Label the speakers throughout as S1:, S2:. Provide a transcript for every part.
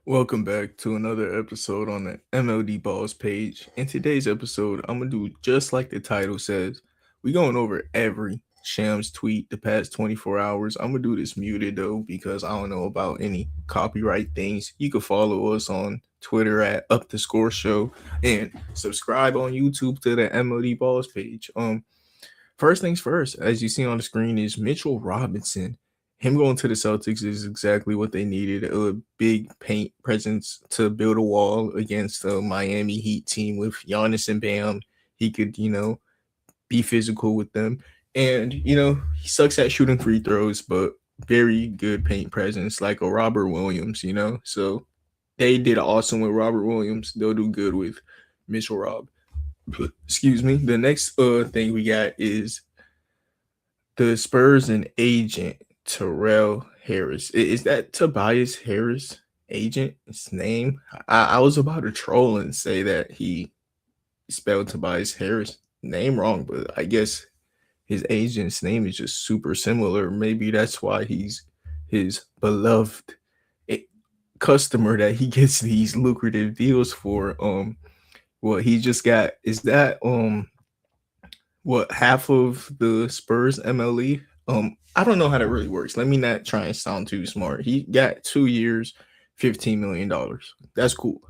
S1: Welcome back to another episode on the MLD Balls page. In today's episode, I'm gonna do just like the title says. We going over every Shams tweet the past 24 hours. I'm gonna do this muted though because I don't know about any copyright things. You can follow us on Twitter at Up the Score Show and subscribe on YouTube to the MLD Balls page. First things first, as you see on the screen, is Mitchell Robinson. Him going to the Celtics is exactly what they needed, a big paint presence to build a wall against the Miami Heat team with Giannis and Bam. He could, be physical with them. And, he sucks at shooting free throws, but very good paint presence, like a Robert Williams. So they did awesome with Robert Williams. They'll do good with Mitchell Rob. Excuse me. The next thing we got is the Spurs and agent Terrell Harris. Is that Tobias Harris agent? His name? I was about to troll and say that he spelled Tobias Harris name wrong, but I guess his agent's name is just super similar. Maybe that's why he's his beloved eh, customer that he gets these lucrative deals for. What he just got is that what half of the Spurs MLE. I don't know how that really works. Let me not try and sound too smart. He got 2 years, $15 million. That's cool.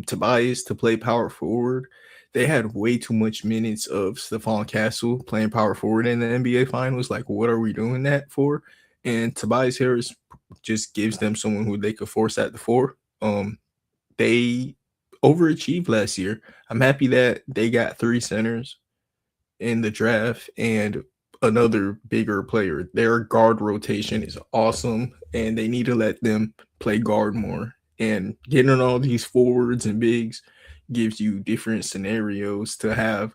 S1: Tobias to play power forward. They had way too much minutes of Stephon Castle playing power forward in the NBA Finals. Like, what are we doing that for? And Tobias Harris just gives them someone who they could force at the four. They overachieved last year. I'm happy that they got three centers in the draft and another bigger player. Their guard rotation is awesome, and they need to let them play guard more. And getting all these forwards and bigs gives you different scenarios to have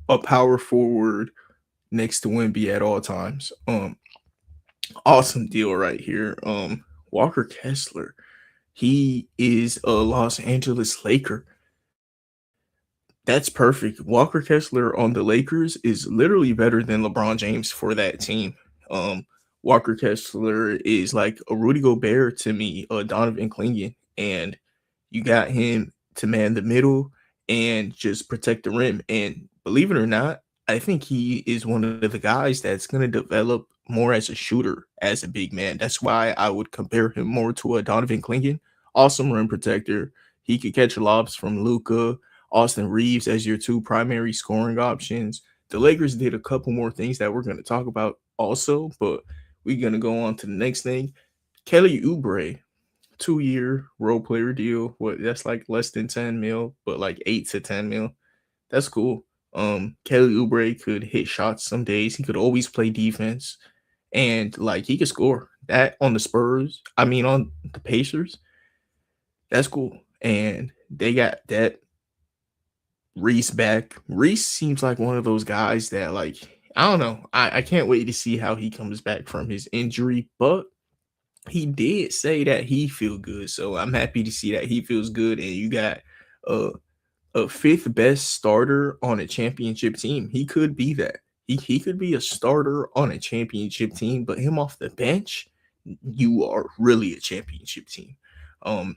S1: a power forward next to Wemby at all times. Awesome deal right here. Walker Kessler, he is a Los Angeles Laker. That's perfect. Walker Kessler on the Lakers is literally better than LeBron James for that team. Um, Walker Kessler is like a Rudy Gobert to me, a Donovan Clingan, and you got him to man the middle and just protect the rim. And believe it or not, I think he is one of the guys that's going to develop more as a shooter, as a big man. That's why I would compare him more to a Donovan Clingan. Awesome rim protector. He could catch lobs from Luca, Austin Reeves as your two primary scoring options. The Lakers did a couple more things that we're going to talk about also, but we're going to go on to the next thing. Kelly Oubre, 2 year role player deal. What that's like less than 10 mil, but like 8 to 10 mil. That's cool. Kelly Oubre could hit shots some days. He could always play defense, and like he could score. That on the Spurs, I mean on the Pacers, that's cool. And they got that Reese back. Reese seems like one of those guys that like I don't know. I can't wait to see how he comes back from his injury, but he did say that he feel good. So I'm happy to see that he feels good. And you got a fifth best starter on a championship team. He could be that. He could be a starter on a championship team, but him off the bench, you are really a championship team. Um,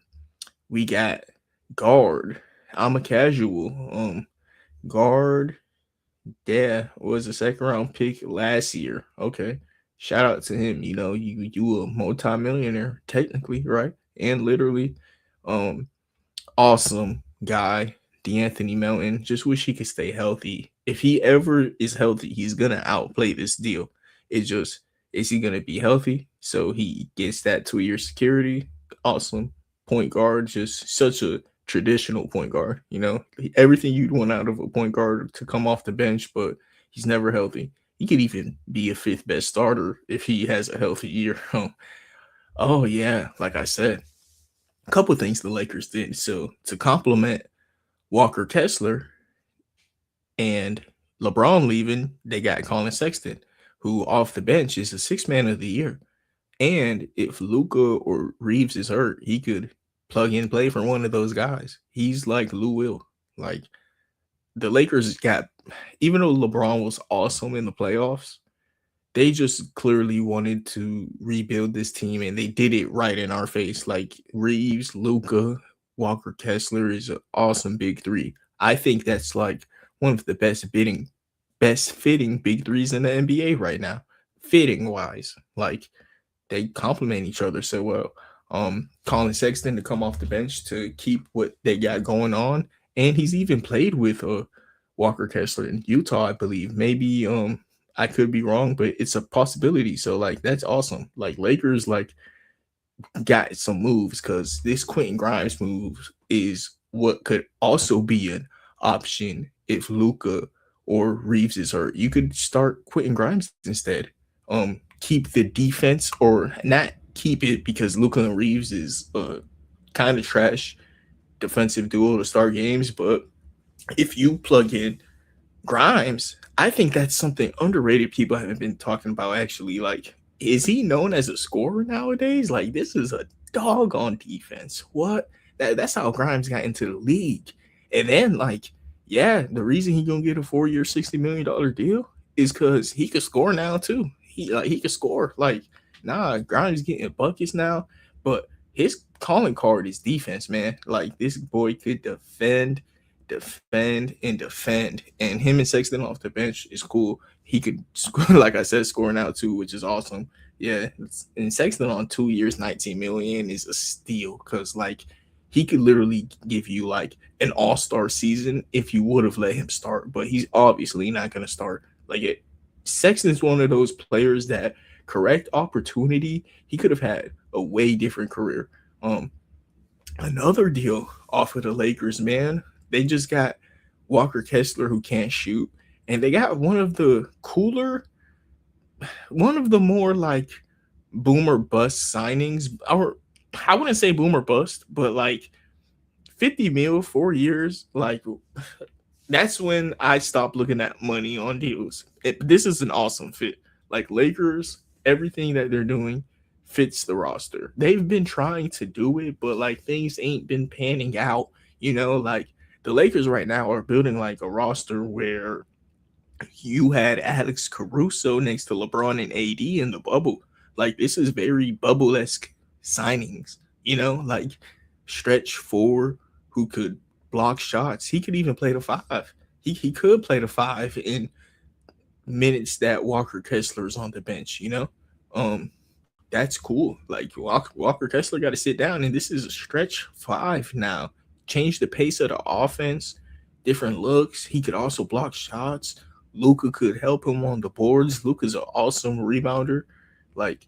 S1: we got guard. I'm a casual. Guard. Yeah, was a second round pick last year. Okay. Shout out to him. You a multimillionaire, technically, right? And literally. Um, awesome guy, D'Anthony Melton. Just wish he could stay healthy. If he ever is healthy, he's gonna outplay this deal. It's just, is he gonna be healthy? So he gets that 2 year security. Awesome. Point guard, just such a traditional point guard, everything you'd want out of a point guard to come off the bench, but he's never healthy. He could even be a fifth best starter if he has a healthy year. Oh yeah, like I said, a couple things the Lakers did. So to complement Walker Kessler and LeBron leaving, they got Colin Sexton, who off the bench is a six man of the year. And if Luca or Reeves is hurt, he could plug in play for one of those guys. He's like Lou Will. Like the Lakers got, even though LeBron was awesome in the playoffs, they just clearly wanted to rebuild this team and they did it right in our face. Like Reeves, Luca, Walker Kessler is an awesome big three. I think that's like one of the best fitting big threes in the NBA right now. Fitting wise. Like they complement each other so well. Colin Sexton to come off the bench to keep what they got going on. And he's even played with Walker Kessler in Utah, I believe. Maybe I could be wrong, but it's a possibility. So like that's awesome. Like Lakers like got some moves because this Quentin Grimes move is what could also be an option if Luca or Reeves is hurt. You could start Quentin Grimes instead. Keep the defense or not keep it because Luca and Reeves is kind of trash defensive duo to start games, but if you plug in Grimes, I think that's something underrated people haven't been talking about actually. Like, is he known as a scorer nowadays? Like, this is a dog on defense. What? That's how Grimes got into the league. And then, like, yeah, the reason he gonna get a 4 year, $60 million deal is because he could score now too. He could score. Like, nah, Grimes getting buckets now, but his calling card is defense, man. Like this boy could defend, and him and Sexton off the bench is cool. He could, like I said, score now too, which is awesome. Yeah, and Sexton on 2 years, 19 million is a steal because like he could literally give you like an all-star season if you would have let him start, but he's obviously not gonna start. Like it, Sexton's one of those players that correct opportunity, he could have had a way different career. Another deal off of the Lakers, man. They just got Walker Kessler who can't shoot, and they got one of the more like boomer bust signings. Or I wouldn't say boomer bust, but like 50 mil 4 years. Like that's when I stopped looking at money on deals. This is an awesome fit. Like Lakers, everything that they're doing fits the roster. They've been trying to do it, but like things ain't been panning out. Like the Lakers right now are building like a roster where you had Alex Caruso next to LeBron and AD in the bubble. Like this is very bubble esque signings. Like stretch four who could block shots. He could even play the five. He could play the five in minutes that Walker Kessler's on the bench. That's cool. Like Walker Kessler got to sit down, and this is a stretch five now. Change the pace of the offense, different looks. He could also block shots. Luca could help him on the boards. Luca's an awesome rebounder. Like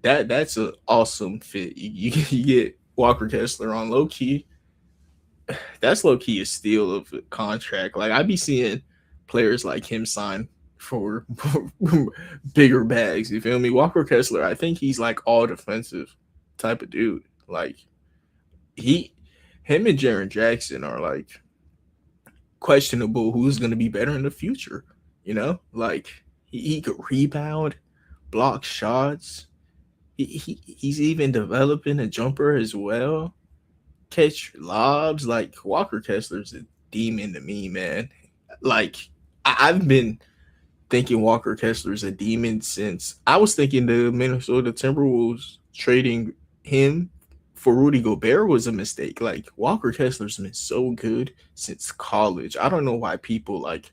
S1: that's an awesome fit. You get Walker Kessler on low key. That's low key a steal of a contract. Like I be seeing players like him sign for bigger bags. You feel me? Walker Kessler, I think he's like all defensive type of dude. Like he, him and Jaren Jackson are like questionable who's going to be better in the future. Like he could rebound, block shots. He's even developing a jumper as well. Catch lobs. Like Walker Kessler's a demon to me, man. Like I've been thinking Walker Kessler's a demon since I was thinking the Minnesota Timberwolves trading him for Rudy Gobert was a mistake. Like Walker Kessler's been so good since college. I don't know why people like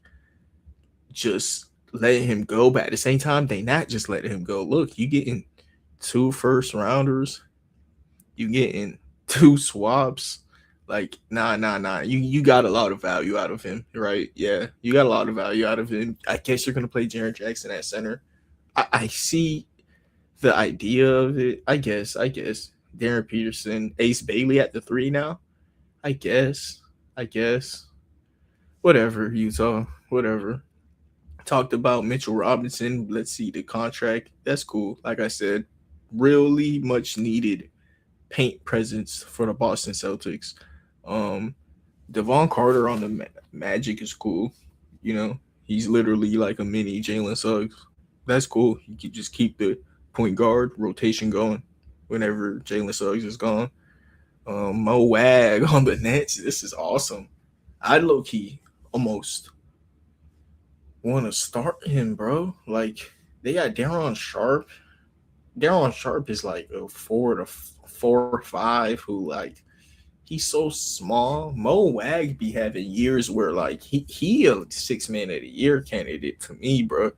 S1: just letting him go, but at the same time, they not just letting him go. Look, you getting 2 first rounders, you getting 2 swaps. Like, nah. You got a lot of value out of him, right? Yeah, you got a lot of value out of him. I guess you're gonna play Jaren Jackson at center. I see the idea of it. I guess. Darren Peterson, Ace Bailey at the three now. I guess. Whatever, Utah. Whatever. Talked about Mitchell Robinson. Let's see the contract. That's cool. Like I said, really much needed paint presence for the Boston Celtics. Devon Carter on the Magic is cool. He's literally like a mini Jalen Suggs. That's cool. You can just keep the point guard rotation going whenever Jalen Suggs is gone. Mo Wag on the Nets. This is awesome. I'd low key almost want to start him, bro. Like They got Daron Sharp. Daron Sharp is like a 4 or 5 who like he's so small. Mo Wag be having years where like he a 6 man of the year candidate to me, bro.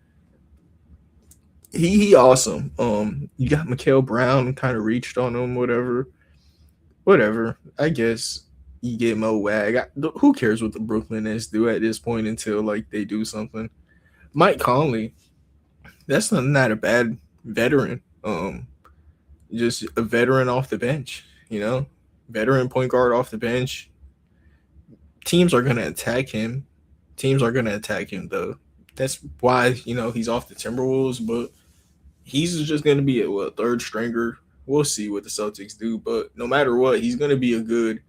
S1: He awesome. You got Mikael Brown kind of reached on him, whatever. I guess you get Mo Wag. Who cares what the Brooklyn Nets do at this point until like they do something? Mike Conley, that's not a bad veteran. Just a veteran off the bench, you know, veteran point guard off the bench. Teams are gonna attack him. Teams are gonna attack him though. That's why he's off the Timberwolves, but he's just gonna be a third stringer. We'll see what the Celtics do, but no matter what, he's gonna be a good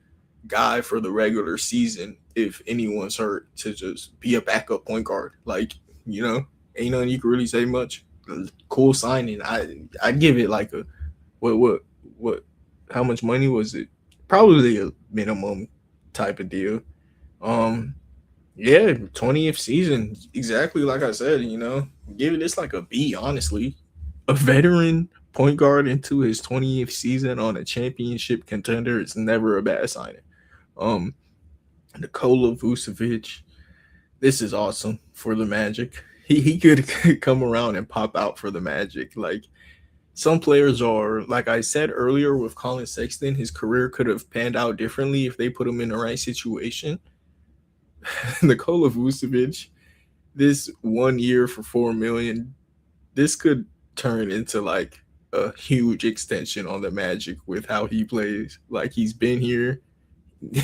S1: guy for the regular season if anyone's hurt to just be a backup point guard. Like ain't nothing you can really say much. Cool signing. I'd give it like a what how much money was it? Probably a minimum type of deal. Um yeah, 20th season. Exactly like I said, give it this like a B, honestly. A veteran point guard into his 20th season on a championship contender is never a bad signing. Um Nikola Vucevic, this is awesome for the Magic. He could come around and pop out for the Magic. Like some players are, like I said earlier with Colin Sexton, his career could have panned out differently if they put him in the right situation. Nikola Vucevic, this 1 year for 4 million, this could turn into like a huge extension on the Magic with how he plays. Like he's been here.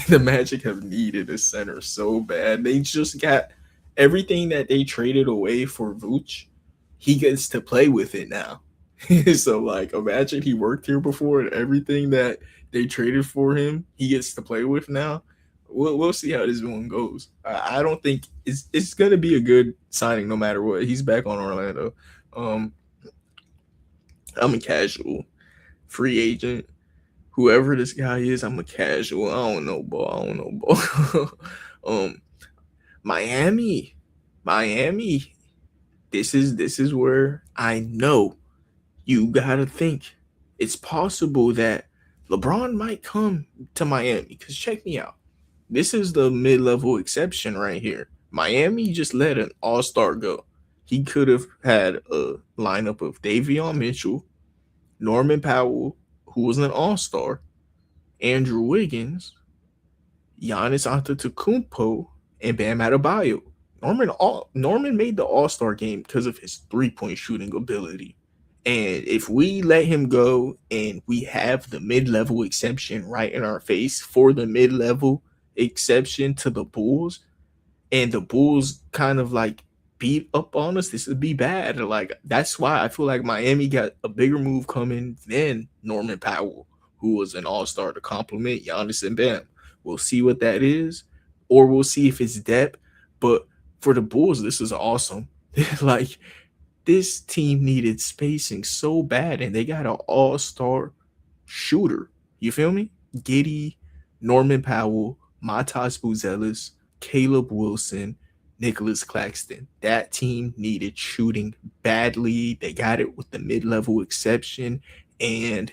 S1: The Magic have needed a center so bad. They just got everything that they traded away for Vooch. He gets to play with it now. So like imagine he worked here before and everything that they traded for him, he gets to play with now. We'll see how this one goes. I don't think it's gonna be a good signing no matter what. He's back on Orlando. Um, I'm a casual free agent. Whoever this guy is, I'm a casual. I don't know ball. I don't know ball. um, Miami, Miami. This is where I know you gotta think it's possible that LeBron might come to Miami. Because check me out. This is the mid level exception right here. Miami just let an all star go. He could have had a lineup of Davion Mitchell, Norman Powell, who was an all star, Andrew Wiggins, Giannis Antetokounmpo, and Bam Adebayo. Norman made the All Star game because of his 3-point shooting ability. And if we let him go and we have the mid level exception right in our face for the mid level exception to the Bulls, and the Bulls kind of like beat up on us, this would be bad. Like that's why I feel like Miami got a bigger move coming than Norman Powell, who was an all-star to complement Giannis and Bam. We'll see what that is, or we'll see if it's depth. But for the Bulls, this is awesome. Like this team needed spacing so bad, and they got an all-star shooter. You feel me? Giddy, Norman Powell, Matas Buzelis, Caleb Wilson, Nicholas Claxton. That team needed shooting badly. They got it with the mid-level exception, and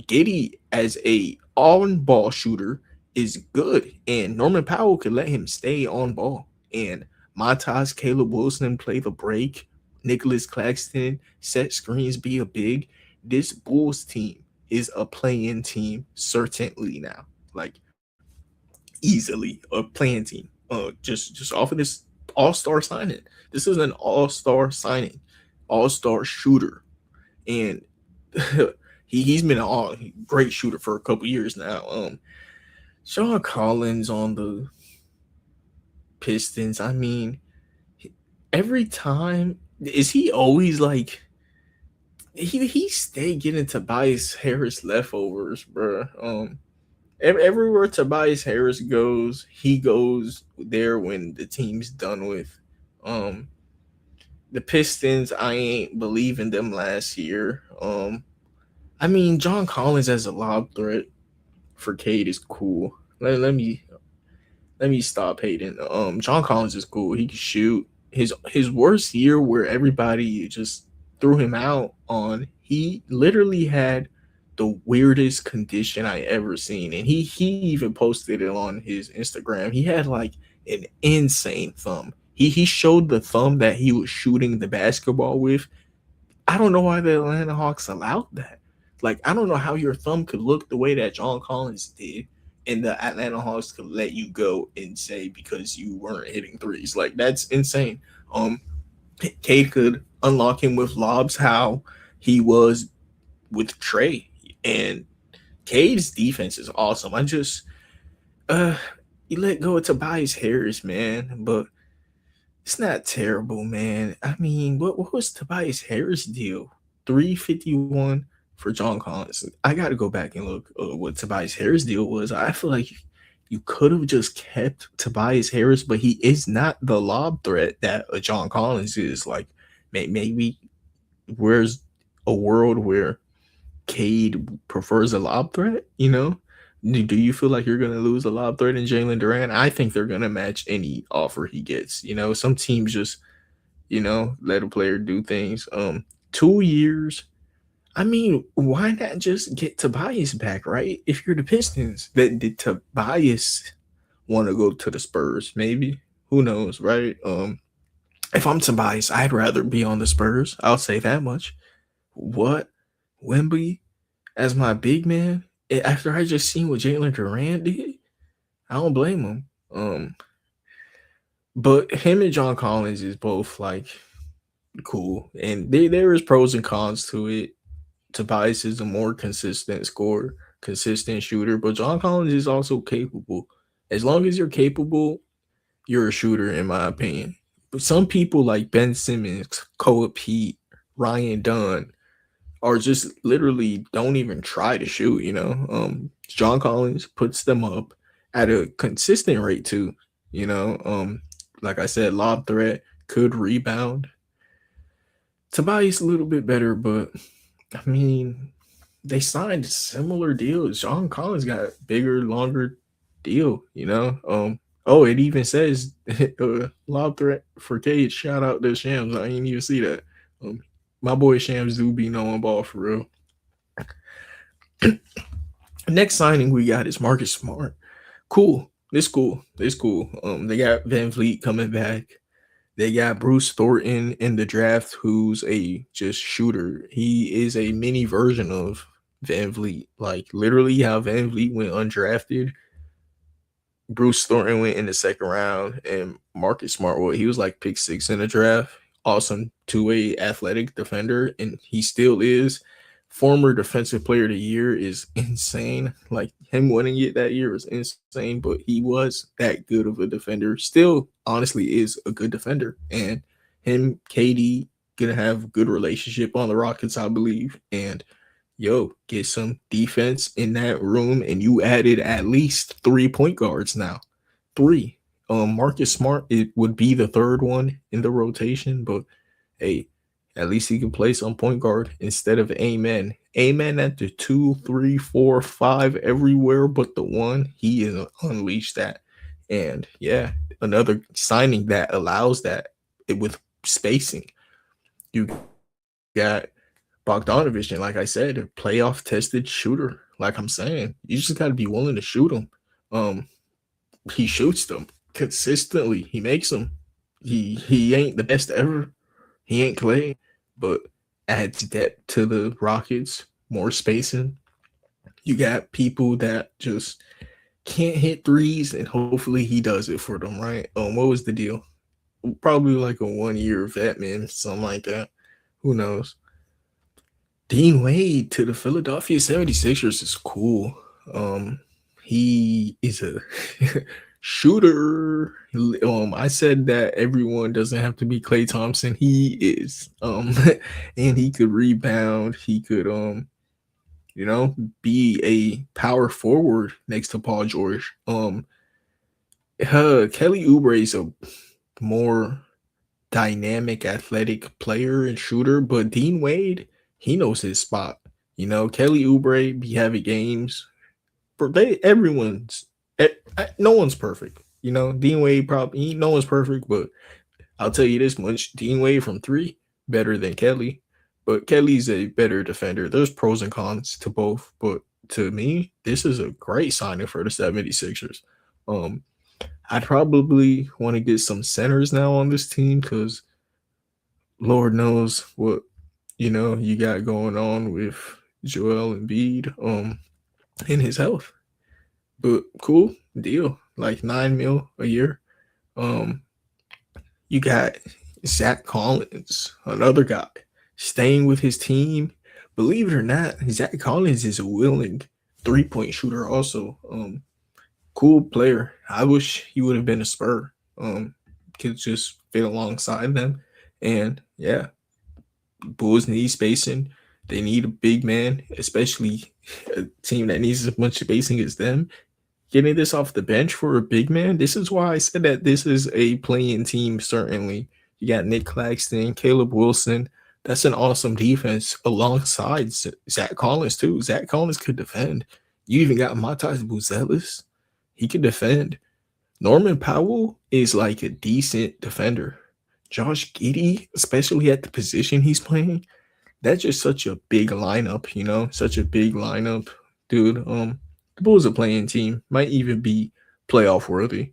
S1: Giddy as a on-ball shooter is good, and Norman Powell could let him stay on ball. And Matas, Caleb Wilson play the break. Nicholas Claxton set screens, be a big. This Bulls team is a play-in team certainly now, like easily a play-in team. Just off of this all-star signing. This is an all-star signing, all-star shooter, and he's been a great shooter for a couple years now. Sean Collins on the Pistons. I mean, every time is he always like he stay getting Tobias Harris leftovers, bro. Everywhere Tobias Harris goes, he goes there when the team's done with. Um, the Pistons, I ain't believing them last year. I mean, John Collins as a lob threat for Cade is cool. Let me stop hating. John Collins is cool. He can shoot. His worst year where everybody just threw him out on, he literally had the weirdest condition I ever seen. And he even posted it on his Instagram. He had like an insane thumb. He showed the thumb that he was shooting the basketball with. I don't know why the Atlanta Hawks allowed that. Like, I don't know how your thumb could look the way that John Collins did, and the Atlanta Hawks could let you go and say because you weren't hitting threes. Like, that's insane. Um, Cade could unlock him with lobs, how he was with Trey, and Cade's defense is awesome. I just uh, you let go of Tobias Harris, man, but it's not terrible, man. I mean, what was Tobias Harris deal? 351 for John Collins. I got to go back and look what Tobias Harris deal was. I feel like you could have just kept Tobias Harris, but he is not the lob threat that a John Collins is. Like, maybe where's a world where Cade prefers a lob threat? You know, do you feel like you're going to lose a lob threat in Jalen Durant? I think they're going to match any offer he gets. You know, some teams just, let a player do things. 2 years. I mean, why not just get Tobias back, right? If you're the Pistons, that did Tobias want to go to the Spurs? Maybe. Who knows, right? If I'm Tobias, I'd rather be on the Spurs. I'll say that much. What? Wemby as my big man? After I just seen what Jalen Durant did, I don't blame him. But him and John Collins is both like cool, and there is pros and cons to it. Tobias is a more consistent scorer, consistent shooter, but John Collins is also capable. As long as you're capable, you're a shooter, in my opinion. But some people like Ben Simmons, Koa Pete, Ryan Dunn are just literally don't even try to shoot. John Collins puts them up at a consistent rate too. Like I said, lob threat, could rebound. Tobias a little bit better, but I mean, they signed similar deals. John Collins got bigger, longer deal. Oh, it even says lob threat for Cage. Shout out to Shams. I didn't even see that. My boy Shams do be knowing ball for real. Next signing we got is Marcus Smart. Cool. This cool. They got Van Vliet coming back. They got Bruce Thornton in the draft, who's a just shooter. He is a mini version of Van Vliet. Like, literally how Van Vliet went undrafted, Bruce Thornton went in the second round, and Marcus Smart, well, he was like pick 6 in the draft. Awesome two-way athletic defender, and he still is. Former defensive player of the year is insane. Like, him winning it that year was insane, but he was that good of a defender. Still, honestly, is a good defender. And him, KD, gonna have a good relationship on the Rockets, I believe. And get some defense in that room, and you added at least 3 point guards now. 3. Marcus Smart, it would be the third one in the rotation, but hey, at least he can play some point guard instead of Amen. Amen at the 2, 3, 4, 5 everywhere but the 1. He is unleashed that. And yeah, another signing that allows that with spacing. You got Bogdanovich, and like I said, a playoff tested shooter. Like I'm saying, you just got to be willing to shoot him. He shoots them consistently. He makes them. He ain't the best ever. He ain't Clay, but adds depth to the Rockets, more spacing. You got people that just can't hit threes, and hopefully he does it for them, right? What was the deal? Probably like a 1-year vet, man, something like that. Who knows? Dean Wade to the Philadelphia 76ers is cool. He is a shooter. I said that everyone doesn't have to be Klay Thompson. He is. And he could rebound. He could be a power forward next to Paul George. Kelly Oubre is a more dynamic, athletic player and shooter, but Dean Wade, he knows his spot. Kelly Oubre be having games. No one's perfect. Dean Wade probably no one's perfect, but I'll tell you this much: Dean Wade from 3 better than Kelly. but Kelly's a better defender. There's pros and cons to both, but to me, this is a great signing for the 76ers. Um, I'd probably want to get some centers now on this team because Lord knows what you got going on with Joel Embiid and his health. But cool deal, like 9 mil a year. Um, you got Zach Collins, another guy, staying with his team. Believe it or not, Zach Collins is a willing 3-point shooter. Also, cool player. I wish he would have been a Spur. Could just fit alongside them, and yeah, Bulls need spacing. They need a big man, especially a team that needs as much spacing as them. Getting this off the bench for a big man, this is why I said that this is a playing team, certainly. You got Nick Claxton, Caleb Wilson. That's an awesome defense alongside Zach Collins, too. Zach Collins could defend. You even got Matas Buzelis. He could defend. Norman Powell is like a decent defender. Josh Giddey, especially at the position he's playing, that's just such a big lineup, such a big lineup, dude. The Bulls are playing team, might even be playoff worthy.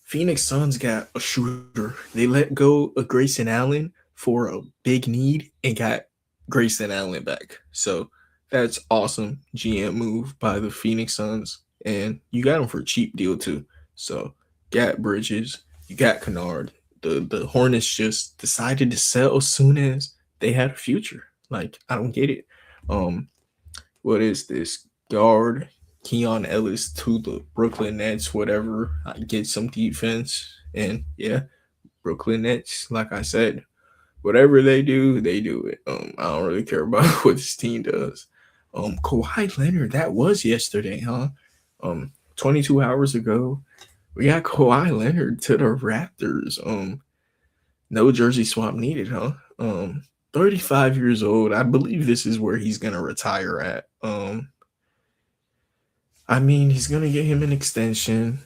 S1: Phoenix Suns got a shooter. They let go of Grayson Allen for a big need and got Grayson Allen back. So that's awesome GM move by the Phoenix Suns, and you got him for a cheap deal too. So got Bridges, you got Kennard. The Hornets just decided to sell as soon as they had a future. Like, I don't get it. What is this? Guard Keon Ellis to the Brooklyn Nets, whatever. I get some defense. And yeah, Brooklyn Nets, like I said, whatever they do it. I don't really care about what this team does. Kawhi Leonard, that was yesterday, huh? 22 hours ago. We got Kawhi Leonard to the Raptors. No jersey swap needed, huh? 35 years old. I believe this is where he's gonna retire at. I mean, he's gonna get him an extension.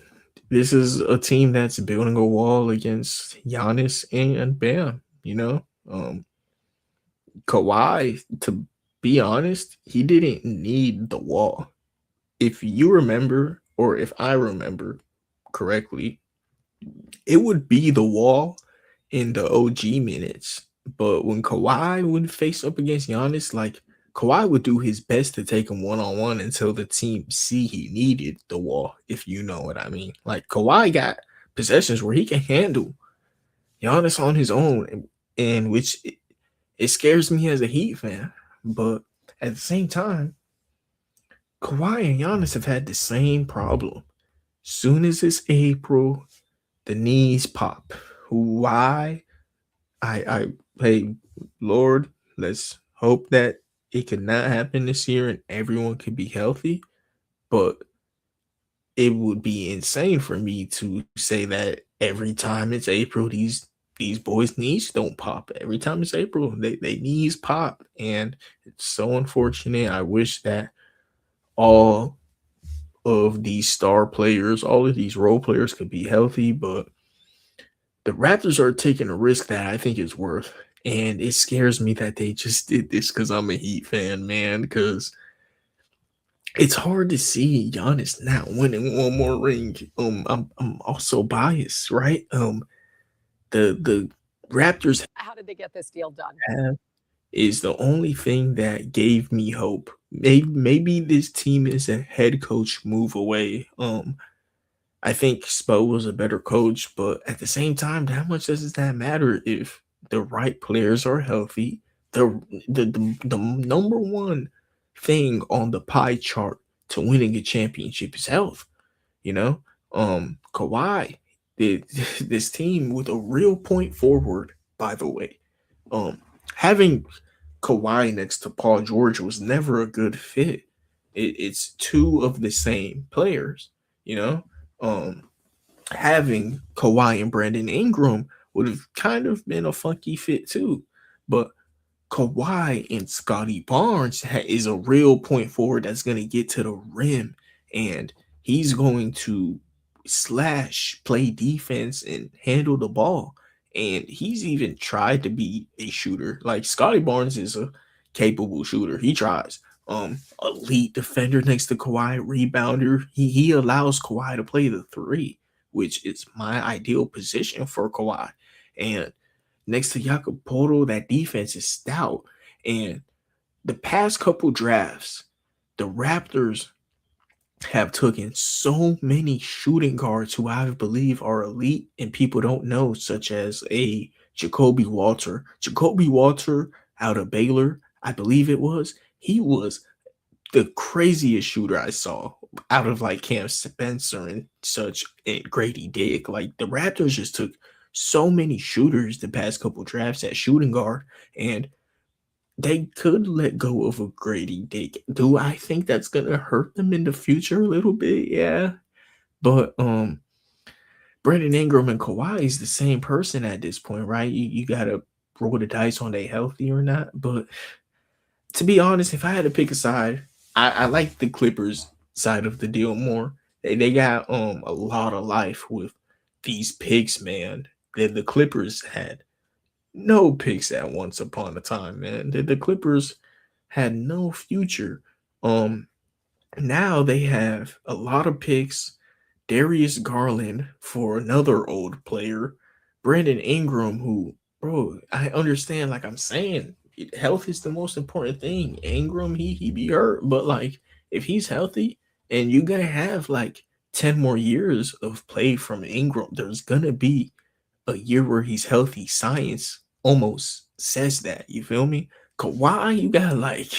S1: This is a team that's building a wall against Giannis and Bam. Kawhi, to be honest, he didn't need the wall. If you remember, or if I remember correctly, it would be the wall in the OG minutes. But when Kawhi would face up against Giannis, like, Kawhi would do his best to take him one-on-one until the team see he needed the wall, if you know what I mean. Like, Kawhi got possessions where he can handle Giannis on his own, and which it scares me as a Heat fan. But at the same time, Kawhi and Giannis have had the same problem. Soon as it's April, the knees pop. Why? I hey, Lord, let's hope that it could not happen this year and everyone could be healthy. But it would be insane for me to say that every time it's April, these boys' knees don't pop. Every time it's April, they knees pop. And it's so unfortunate. I wish that all of these star players, all of these role players could be healthy, but the Raptors are taking a risk that I think is worth. And it scares me that they just did this because I'm a Heat fan, man. Because it's hard to see Giannis not winning one more ring. I'm also biased, right? The Raptors
S2: How did they get this deal done?
S1: have is the only thing that gave me hope. Maybe this team is a head coach move away. I think Spo was a better coach, but at the same time, how much does that matter if the right players are healthy? The number one thing on the pie chart to winning a championship is health. You know, Kawhi did this team with a real point forward. By the way, having Kawhi next to Paul George was never a good fit. It's two of the same players. You know, um, having Kawhi and Brandon Ingram would have kind of been a funky fit too. But Kawhi and Scotty Barnes is a real point forward that's going to get to the rim, and he's going to slash, play defense, and handle the ball. and he's even tried to be a shooter. Like Scotty Barnes is a capable shooter. He tries. Elite defender next to Kawhi, rebounder. He allows Kawhi to play the three, which is my ideal position for Kawhi. And next to Jakob, that defense is stout. And the past couple drafts, the Raptors have taken so many shooting guards who I believe are elite and people don't know, such as a Jacoby Walter. Jacoby Walter out of Baylor, I believe it was. He was the craziest shooter I saw out of like Cam Spencer and such and Grady Dick. Like the Raptors just took so many shooters the past couple drafts at shooting guard, and they could let go of a Grady Dick. Do I think that's gonna hurt them in the future a little bit? Yeah. But Brandon Ingram and Kawhi is the same person at this point, right? You gotta roll the dice on they healthy or not. But to be honest, if I had to pick a side, I like the Clippers side of the deal more. They got a lot of life with these picks, man. That the Clippers had no picks at once upon a time, man. The Clippers had no future. Um, Now they have a lot of picks. Darius Garland for another old player. Brandon Ingram, who, bro, I understand. Like I'm saying, health is the most important thing. Ingram, he be hurt, but like if he's healthy, and you're gonna have like 10 more years of play from Ingram, there's gonna be a year where he's healthy. Science almost says that. You feel me? Kawhi, you got like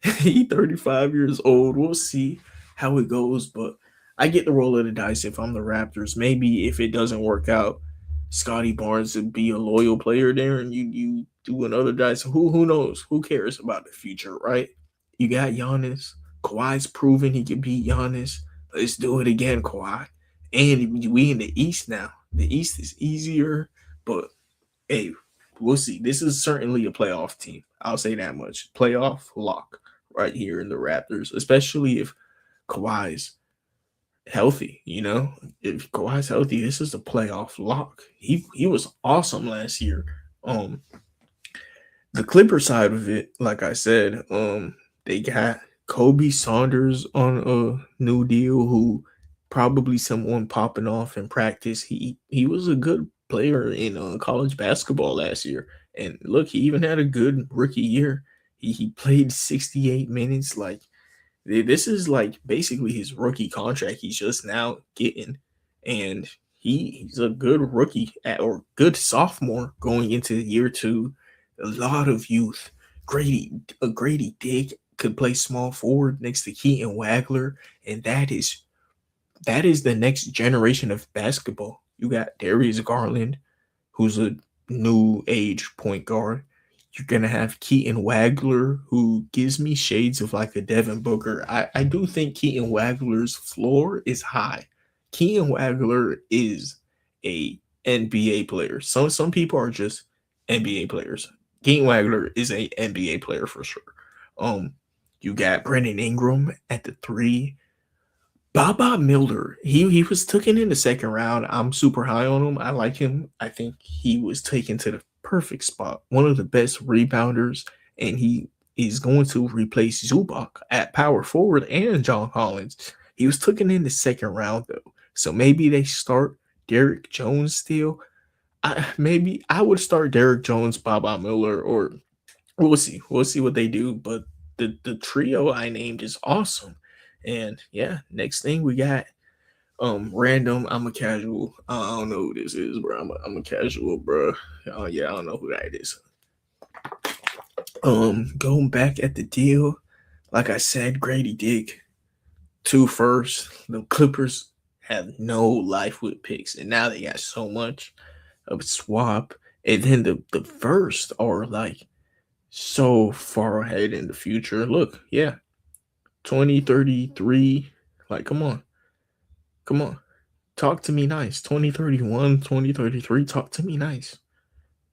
S1: he 35 years old. We'll see how it goes, but I get the roll of the dice if I'm the Raptors. Maybe if it doesn't work out, Scotty Barnes would be a loyal player there, and you do another dice. Who knows? Who cares about the future, right? You got Giannis. Kawhi's proven he can beat Giannis. Let's do it again, Kawhi. And we in the East now. The East is easier, but hey, we'll see. This is certainly a playoff team. I'll say that much. Playoff lock right here in the Raptors, especially if Kawhi's healthy. If Kawhi's healthy, this is a playoff lock. He was awesome last year. The Clipper side of it, like I said, they got Kobe Saunders on a new deal, who probably someone popping off in practice. He was a good player in college basketball last year, and look, he even had a good rookie year. He played 68 minutes. Like this is like basically his rookie contract. He's just now getting, and he's a good rookie or good sophomore going into year two. A lot of youth. Grady Dick could play small forward next to Keaton Wagler, and that is the next generation of basketball. You got Darius Garland, who's a new age point guard. You're gonna have Keaton Wagler, who gives me shades of like a Devin Booker. I do think Keaton Wagler's floor is high. Keaton Wagler is a NBA player. Some people are just NBA players. Keaton Wagler is a NBA player for sure. You got Brandon Ingram at the three. Baba Miller, he was taken in the second round. I'm super high on him. I like him. I think he was taken to the perfect spot. One of the best rebounders, and he is going to replace Zubac at power forward and John Collins. He was taken in the second round though, so maybe they start Derrick Jones still. Maybe I would start Derrick Jones, Baba Miller, or we'll see. We'll see what they do. But the trio I named is awesome. And yeah, next thing we got random. I'm a casual. I don't know who this is, bro. I'm a casual, bro. Oh yeah, I don't know who that is. Going back at the deal, like I said, Grady Dick, 2 firsts. The Clippers have no life with picks, and now they got so much of a swap. And then the first are like so far ahead in the future. Look, yeah, 2033. Like, come on. Come on. Talk to me nice. 2031, 2033. Talk to me nice.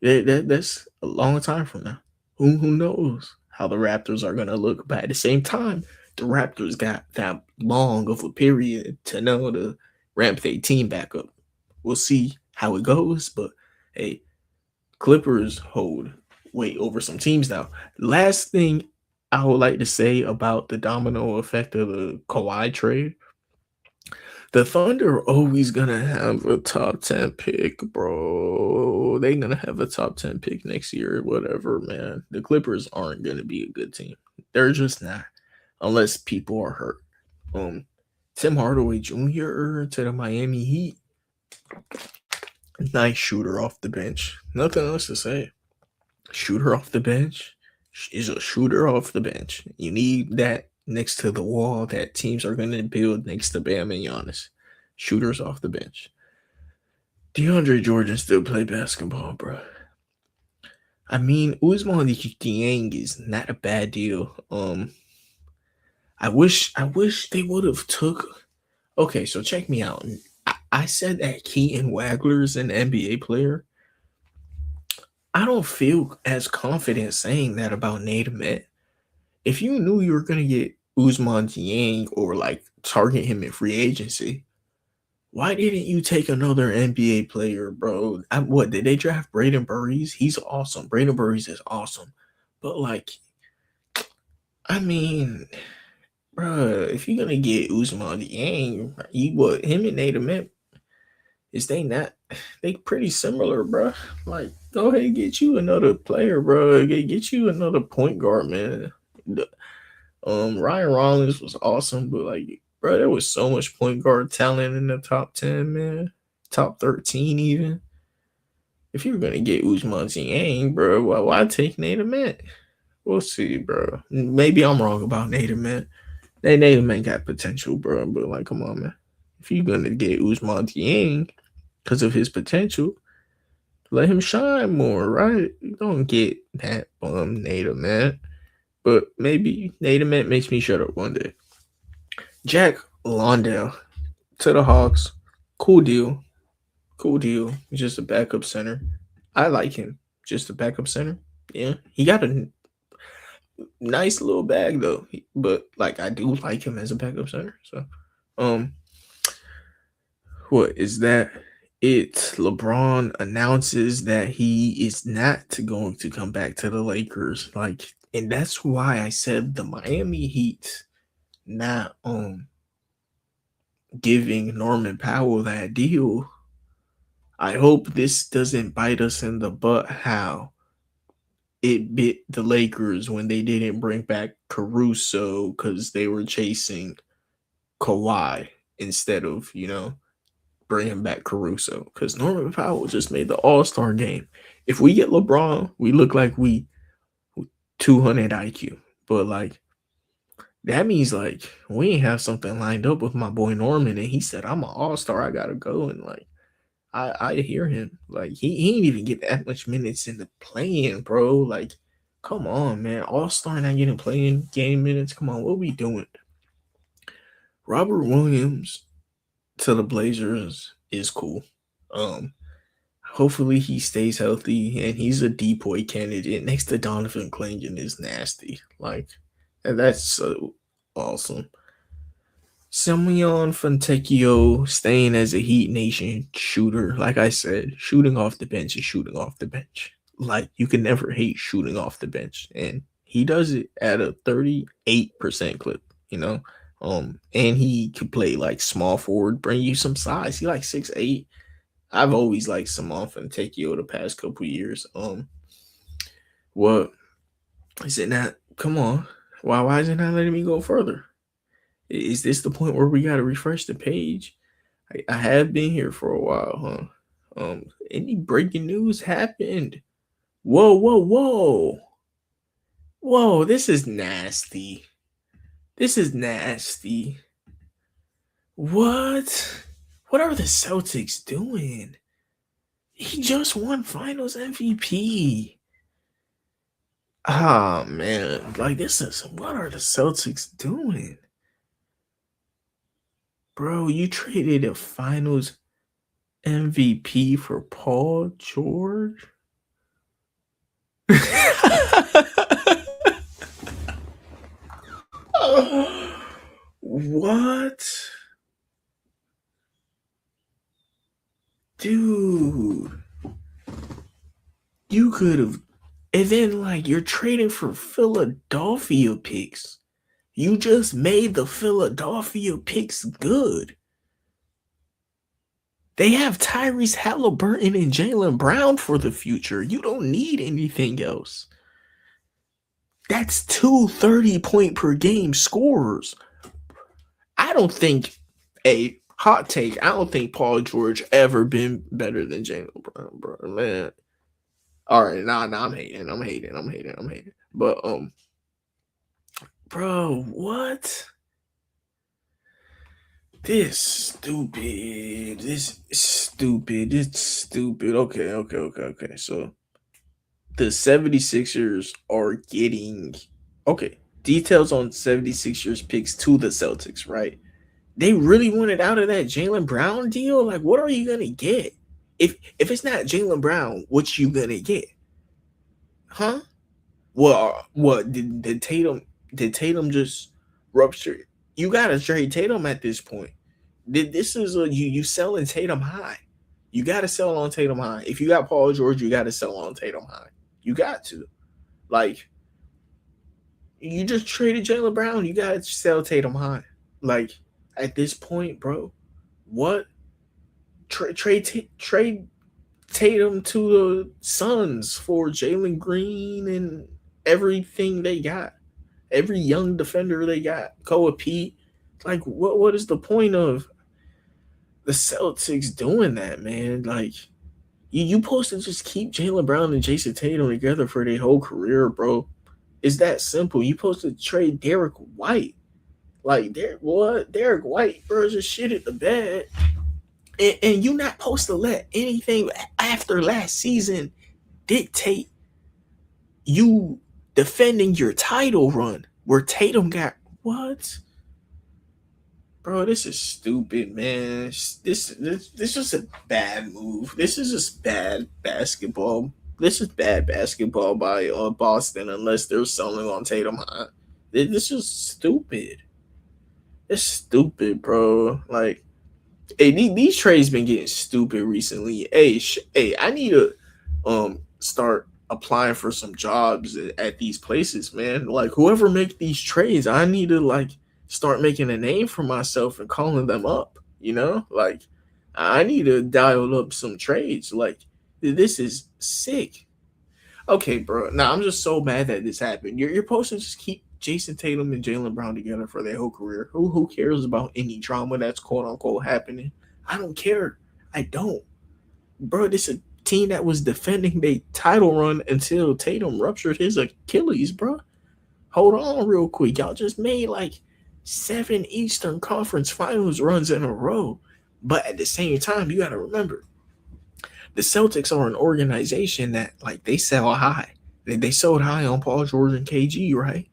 S1: That's a long time from now. Who knows how the Raptors are gonna look? But at the same time, the Raptors got that long of a period to know to ramp their team back up. We'll see how it goes, but hey, Clippers hold weight over some teams now. Last thing I would like to say about the domino effect of the Kawhi trade, the Thunder are always gonna have a top 10 pick, bro. They gonna have a top 10 pick next year, whatever, man. The Clippers aren't gonna be a good team. They're just not, unless people are hurt. Um, Tim Hardaway Jr. to the Miami Heat, nice shooter off the bench. Nothing else to say. Shooter off the bench is a shooter off the bench. You need that next to the wall that teams are going to build next to Bam and Giannis. Shooters off the bench. DeAndre Jordan still play basketball, bro. I mean, Usman Dieng is not a bad deal. I wish they would have took. Okay, so check me out. I said that Keaton Wagler's an NBA player. I don't feel as confident saying that about Nate Met. If you knew you were gonna get Usman Dieng or like target him in free agency, why didn't you take another NBA player, bro? What did they draft? Braden Burries? He's awesome. Braden Burries is awesome, but like, I mean, bro, if you're gonna get Usman Dieng, you what? Him and Nate Met, is they not? They pretty similar, bro. Like, go ahead and get you another player, bro. Get you another point guard, man. Ryan Rollins was awesome, but like, bro, there was so much point guard talent in the top 10, man. Top 13 even. If you're gonna get Usman Dieng, bro, why take Native Man? We'll see, bro. Maybe I'm wrong about Native Man. Native Man got potential, bro, but like, come on, man. If you're gonna get Usman Dieng because of his potential, let him shine more, right? You don't get that Native Man. But maybe Native Man makes me shut up one day. Jack Londell to the Hawks. Cool deal. Cool deal. He's just a backup center. I like him. Just a backup center. Yeah. He got a nice little bag though. But like I do like him as a backup center. So um what is that? It LeBron announces that he is not going to come back to the Lakers. Like, and that's why I said the Miami Heat not giving Norman Powell that deal. I hope this doesn't bite us in the butt how it bit the Lakers when they didn't bring back Caruso because they were chasing Kawhi instead of, bringing back Caruso. Because Norman Powell just made the All-Star game. If we get LeBron, we look like we 200 IQ. But like, that means like we ain't have something lined up with my boy Norman, and he said, I'm an all-star, I gotta go. And like I hear him. Like he ain't even get that much minutes in the playing, bro. Like, come on, man. All-star not getting playing game minutes. Come on, what we doing? Robert Williams to the Blazers is cool. Hopefully he stays healthy and he's a depoy candidate next to Donovan Clingan is nasty. Like, and that's so awesome. Simeon Fontecchio staying as a Heat Nation shooter. Like I said, shooting off the bench is shooting off the bench. Like, you can never hate shooting off the bench. And he does it at a 38% clip, And he could play like small forward, bring you some size. He like 6'8". I've always liked Simeon Fontecchio the past couple years. What is it not? Come on. Why is it not letting me go further? Is this the point where we got to refresh the page? I have been here for a while, huh? Any breaking news happened? Whoa, whoa, whoa. Whoa, this is nasty. This is nasty. What? What are the Celtics doing? He just won Finals MVP. Ah, man. Like, what are the Celtics doing? Bro, you traded a Finals MVP for Paul George? What? Dude. You could have, and then like you're trading for Philadelphia picks. You just made the Philadelphia picks good. They have Tyrese Halliburton and Jaylen Brown for the future. You don't need anything else. That's two 30-point per game scorers. I don't think a hot take. I don't think Paul George ever been better than Jaylen Brown, bro. Man. All right, nah, I'm hating. But bro, what? This stupid. It's stupid. Okay. So the 76ers are getting details on 76ers picks to the Celtics, right? They really wanted out of that Jaylen Brown deal. Like, what are you gonna get? If it's not Jaylen Brown, what you gonna get? Huh? Well, what did Tatum just rupture? You gotta trade Tatum at this point. This is you selling Tatum high. You gotta sell on Tatum high. If you got Paul George, you gotta sell on Tatum high. You got to. Like, you just traded Jaylen Brown. You gotta sell Tatum high. Like, at this point, bro, what? Trade Tatum to the Suns for Jalen Green and everything they got, every young defender they got, Koa Pete. Like, what is the point of the Celtics doing that, man? Like, you supposed to just keep Jaylen Brown and Jason Tatum together for their whole career, bro. It's that simple. You supposed to trade Derek White. Like, Derek White, bro, just shit at the bed. And you're not supposed to let anything after last season dictate you defending your title run where Tatum got what? Bro, this is stupid, man. This is a bad move. This is just bad basketball. This is bad basketball by Boston unless they're selling on Tatum. This is stupid. It's stupid, bro. Like, hey, these trades been getting stupid recently. Hey, I need to start applying for some jobs at these places, man. Like, whoever make these trades, I need to like start making a name for myself and calling them up. You know, like I need to dial up some trades. Like, this is sick. Okay, bro. Now I'm just so mad that this happened. You're supposed to just keep Jason Tatum and Jaylen Brown together for their whole career. Who cares about any drama that's quote unquote happening? I don't care. I don't. Bro, this is a team that was defending their title run until Tatum ruptured his Achilles, bro. Hold on real quick. Y'all just made like 7 Eastern Conference Finals runs in a row. But at the same time, you got to remember, the Celtics are an organization that like they sell high. They sold high on Paul George and KG, right?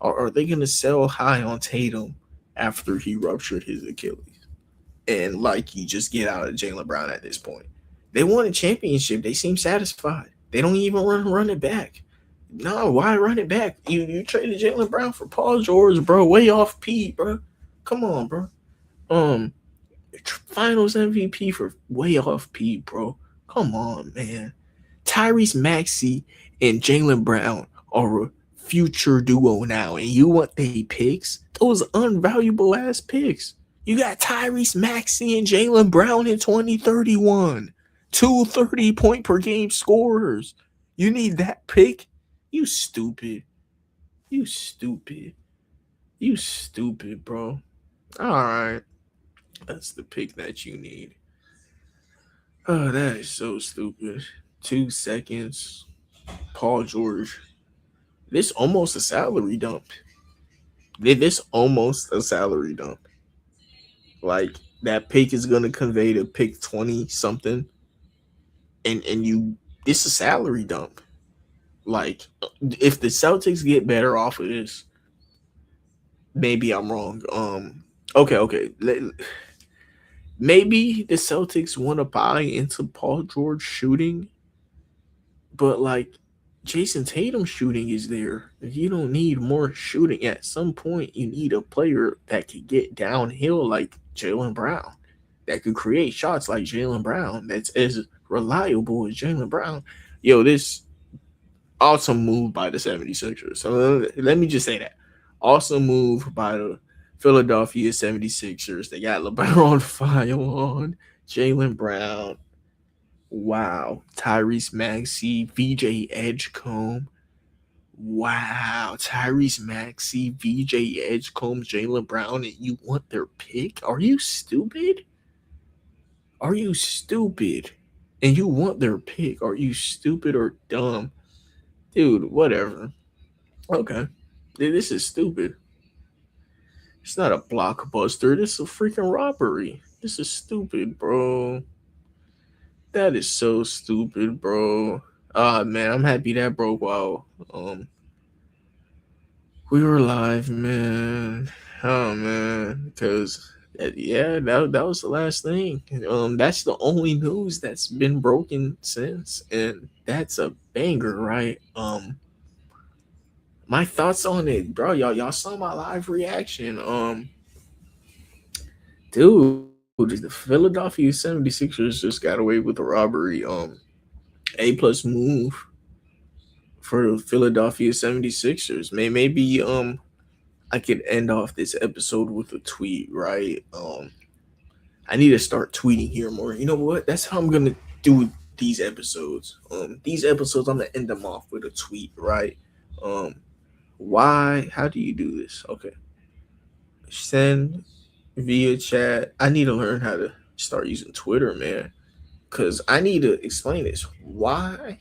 S1: Or are they going to sell high on Tatum after he ruptured his Achilles? And like you just get out of Jaylen Brown at this point. They won a championship. They seem satisfied. They don't even run it back. No, why run it back? You traded Jaylen Brown for Paul George, bro. Way off Pete, bro. Come on, bro. Finals MVP for way off Pete, bro. Come on, man. Tyrese Maxey and Jaylen Brown are a future duo now, and you want they picks? Those unvaluable ass picks. You got Tyrese Maxey and Jaylen Brown in 2031. Two 30-point per game scorers. You need that pick? You stupid. You stupid. You stupid, bro. Alright. That's the pick that you need. Oh, that is so stupid. 2 seconds. Paul George. This almost a salary dump. This almost a salary dump. Like, that pick is gonna convey to pick 20 something. And you this a salary dump. Like, if the Celtics get better off of this, maybe I'm wrong. Okay. Maybe the Celtics want to buy into Paul George shooting, but like Jason Tatum shooting is there. You don't need more shooting. At some point, you need a player that could get downhill like Jaylen Brown, that could create shots like Jaylen Brown, that's as reliable as Jaylen Brown. Yo, this awesome move by the 76ers. So let me just say that. Awesome move by the Philadelphia 76ers. They got LeBron on Jalen Brown. Wow. Tyrese Maxey, VJ Edgecombe. Wow. Tyrese Maxey, VJ Edgecombe, Jalen Brown, and you want their pick? Are you stupid? Are you stupid? And you want their pick? Are you stupid or dumb? Dude, whatever. Okay. This is stupid. It's not a blockbuster. This is a freaking robbery. This is stupid, bro. That is so stupid, bro. Ah, man, I'm happy that broke while we were live, man. Oh man, because yeah, that was the last thing. That's the only news that's been broken since, and that's a banger, right? My thoughts on it, bro. Y'all saw my live reaction. Dude, the Philadelphia 76ers just got away with the robbery. A plus move for the Philadelphia 76ers. Maybe I could end off this episode with a tweet, right? I need to start tweeting here more. You know what? That's how I'm gonna do these episodes. These episodes I'm gonna end them off with a tweet, right? Um, why? How do you do this? Okay, send via chat. I need to learn how to start using Twitter, man, because I need to explain this. Why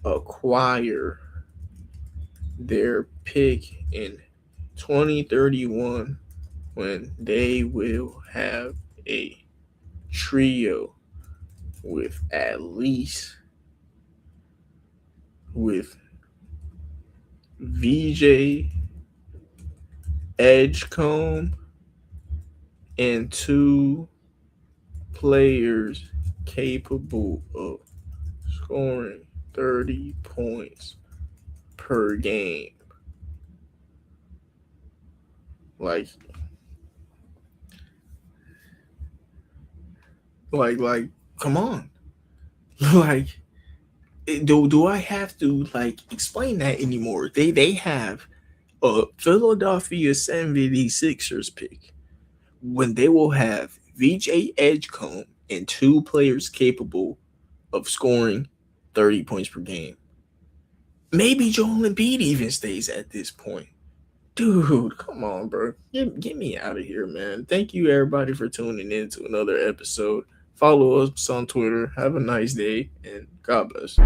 S1: acquire their pick in 2031 when they will have a trio with at least with VJ Edgecombe and two players capable of scoring 30 points per game. Like, come on. Like, do I have to like explain that anymore? They have a Philadelphia 76ers pick when they will have VJ Edgecombe and two players capable of scoring 30 points per game. Maybe Joel Embiid even stays at this point. Dude, come on, bro. Get me out of here, man. Thank you, everybody, for tuning in to another episode. Follow us on Twitter. Have a nice day, and God bless.